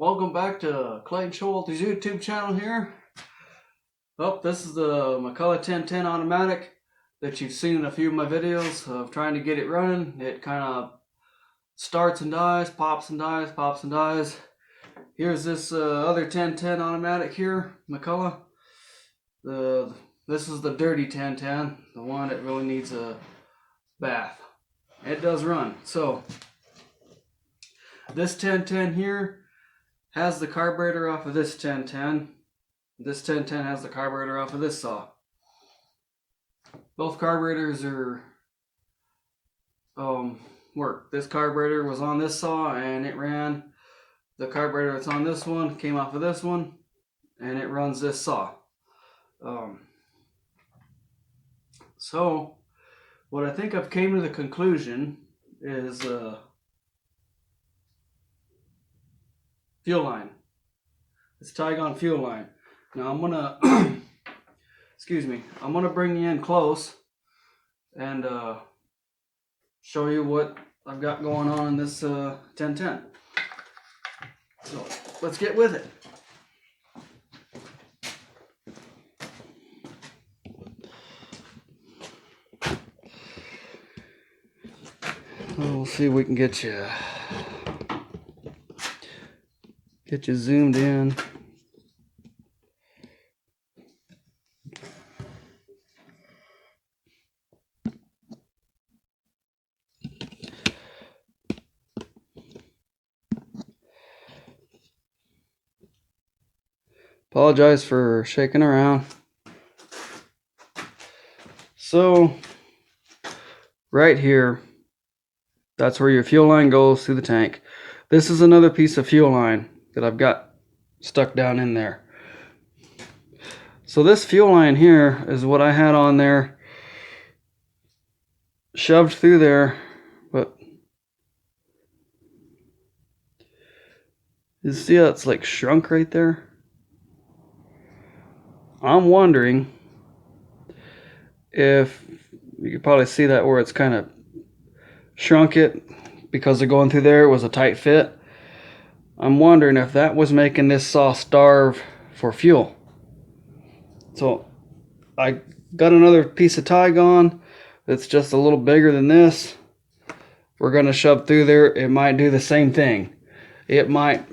Welcome back to Clayton Showalter's YouTube channel here. This is the Mcculloch 1010 automatic that you've seen in a few of my videos of trying to get it running. It kind of starts and dies, pops and dies, pops and dies. Here's this other 1010 automatic here, Mcculloch. This is the dirty 1010, the one that really needs a bath. It does run. So this 1010 here has the carburetor off of this 1010. This 1010 has the carburetor off of this saw. Both carburetors are work. This carburetor was on this saw and it ran. The carburetor that's on this one came off of this one and it runs this saw. So what I think I've came to the conclusion is fuel line. It's Tygon fuel line. Now I'm gonna excuse me, I'm gonna bring you in close and show you what I've got going on in this 1010. So let's get with it. We'll see if we can get you zoomed in. Apologize for shaking around. So right here, that's where your fuel line goes through the tank. This is another piece of fuel line that I've got stuck down in there. So this fuel line here is what I had on there, shoved through there, but you see how it's like shrunk right there? I'm wondering if you could probably see that where it's kind of shrunk it because of going through there. It was a tight fit. I'm wondering if that was making this saw starve for fuel. So I got another piece of Tygon that's just a little bigger than this. We're going to shove through there. It might do the same thing. It might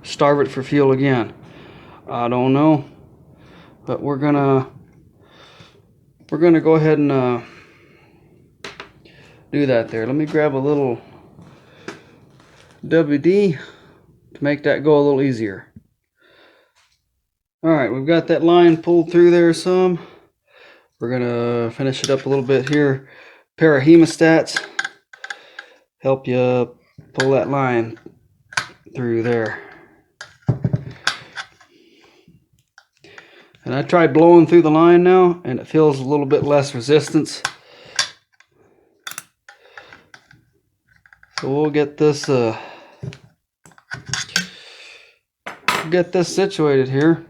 starve it for fuel again. I don't know, but we're gonna go ahead and do that there. Let me grab a little WD to make that go a little easier. Alright, we've got that line pulled through there some. We're gonna finish it up a little bit here. Pair of hemostats help you pull that line through there. And I tried blowing through the line now, and it feels a little bit less resistance. So we'll get this situated here,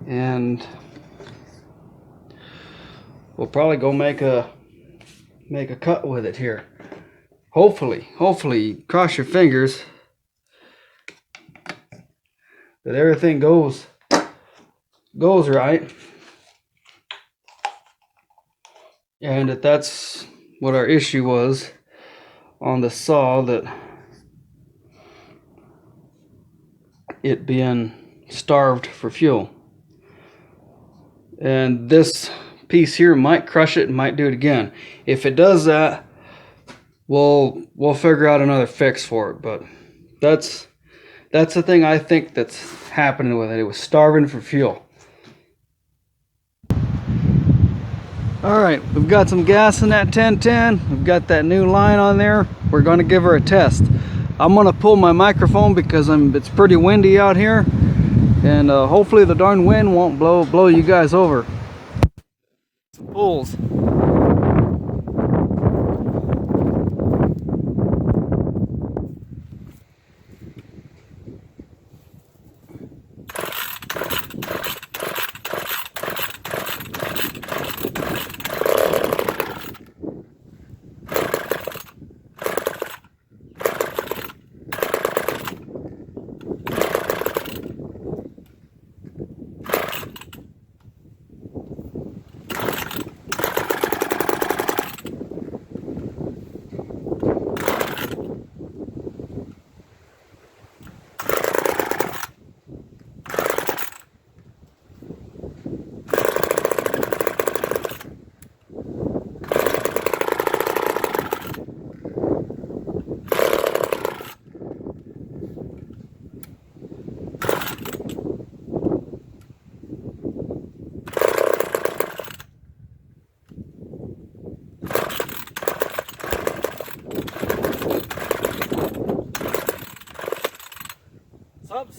and we'll probably go make a cut with it here. Hopefully, cross your fingers that everything goes right, and that's what our issue was on the saw, that it being starved for fuel. And this piece here might crush it and might do it again. If it does that, we'll figure out another fix for it. But that's the thing I think that's happening with it. It was starving for fuel. Alright, we've got some gas in that 1010. We've got that new line on there. We're going to give her a test. I'm going to pull my microphone because it's pretty windy out here. And hopefully the darn wind won't blow you guys over. Some pulls.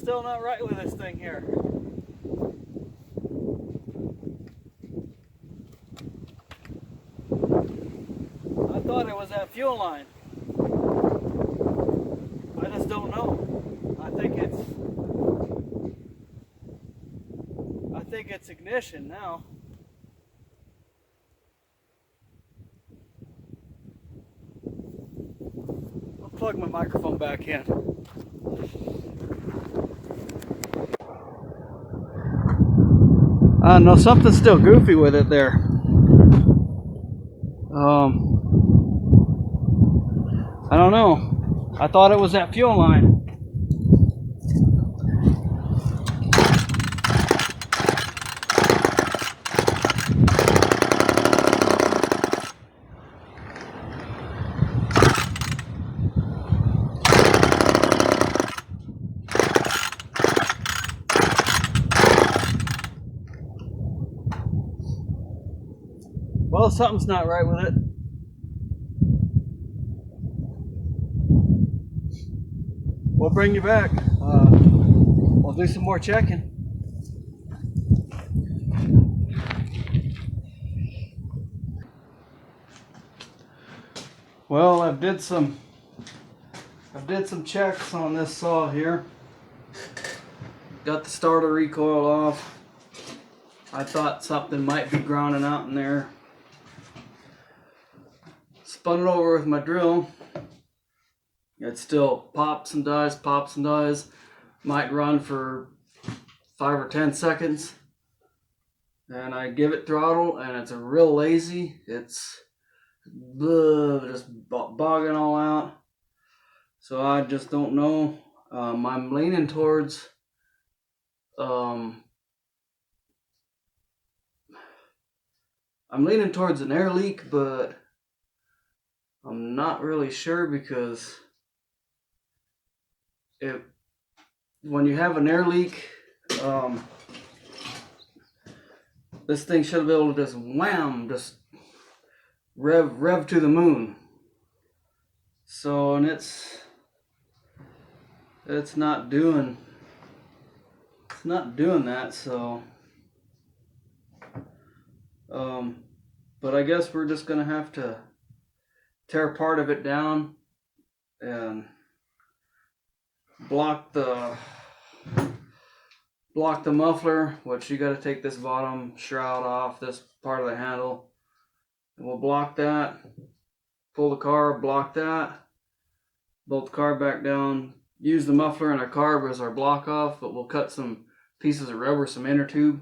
still not right with this thing here. I thought it was that fuel line. I just don't know. I think it's ignition now. I'll plug my microphone back in. I don't know, something's still goofy with it there. I don't know. I thought it was that fuel line. Well, something's not right with it. We'll bring you back. We'll do some more checking. Well, I've did some checks on this saw here. Got the starter recoil off. I thought something might be grounding out in there. Spun it over with my drill. It still pops and dies, pops and dies. Might run for 5 or 10 seconds. And I give it throttle and it's a real lazy. It's just bogging all out. So I just don't know. I'm leaning towards an air leak, but I'm not really sure because when you have an air leak, this thing should be able to just wham, just rev to the moon. So, and it's not doing that. So, but I guess we're just gonna have to tear part of it down and block the muffler, which you got to take this bottom shroud off, this part of the handle. And we'll block that, pull the carb, block that, bolt the carb back down, use the muffler and our carb as our block off, but we'll cut some pieces of rubber, some inner tube,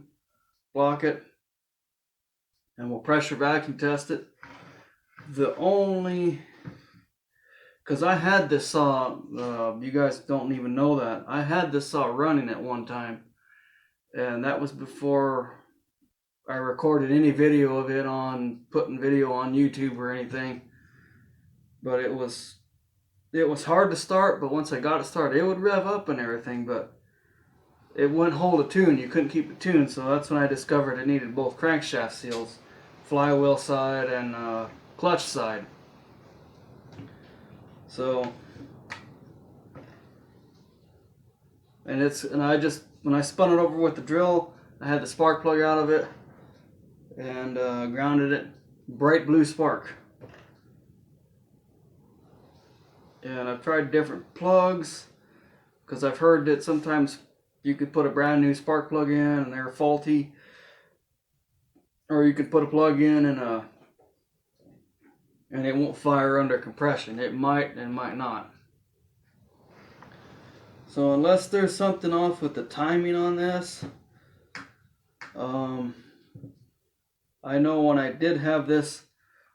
block it, and we'll pressure vacuum test it. Because I had this saw, you guys don't even know that. I had this saw running at one time. And that was before I recorded any video of it putting video on YouTube or anything. But it was hard to start, but once I got it started, it would rev up and everything, but it wouldn't hold a tune. You couldn't keep it tuned, so that's when I discovered it needed both crankshaft seals, flywheel side and clutch side. So, and when I spun it over with the drill, I had the spark plug out of it and grounded it, bright blue spark. And I've tried different plugs because I've heard that sometimes you could put a brand new spark plug in and they're faulty, or you could put a plug in and it won't fire under compression. It might and might not. So unless there's something off with the timing on this, I know when I did have this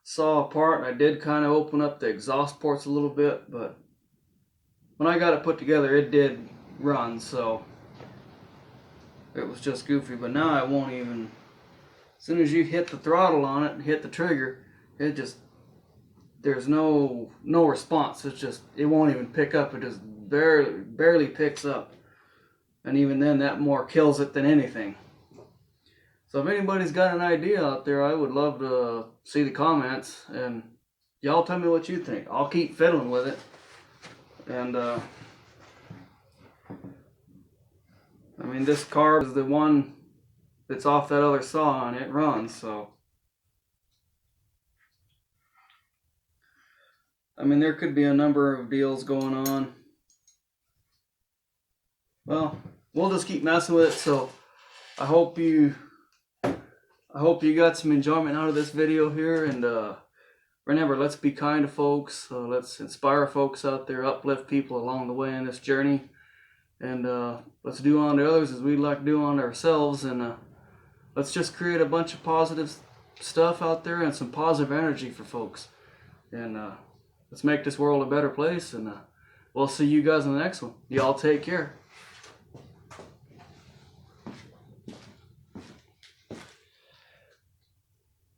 saw apart, I did kind of open up the exhaust ports a little bit, but when I got it put together, it did run, so it was just goofy. But now it won't even, as soon as you hit the throttle on it and hit the trigger, there's no response. It won't even pick up. It just barely picks up, and even then that more kills it than anything. So if anybody's got an idea out there, I would love to see the comments and y'all tell me what you think. I'll keep fiddling with it, and I mean, this carb is the one that's off that other saw and it runs, so. I mean, there could be a number of deals going on. Well, we'll just keep messing with it. So I hope you got some enjoyment out of this video here. And remember, let's be kind to folks. Let's inspire folks out there, uplift people along the way in this journey. And let's do unto others as we like to do unto ourselves. And let's just create a bunch of positive stuff out there and some positive energy for folks. And let's make this world a better place. And we'll see you guys in the next one. Y'all take care.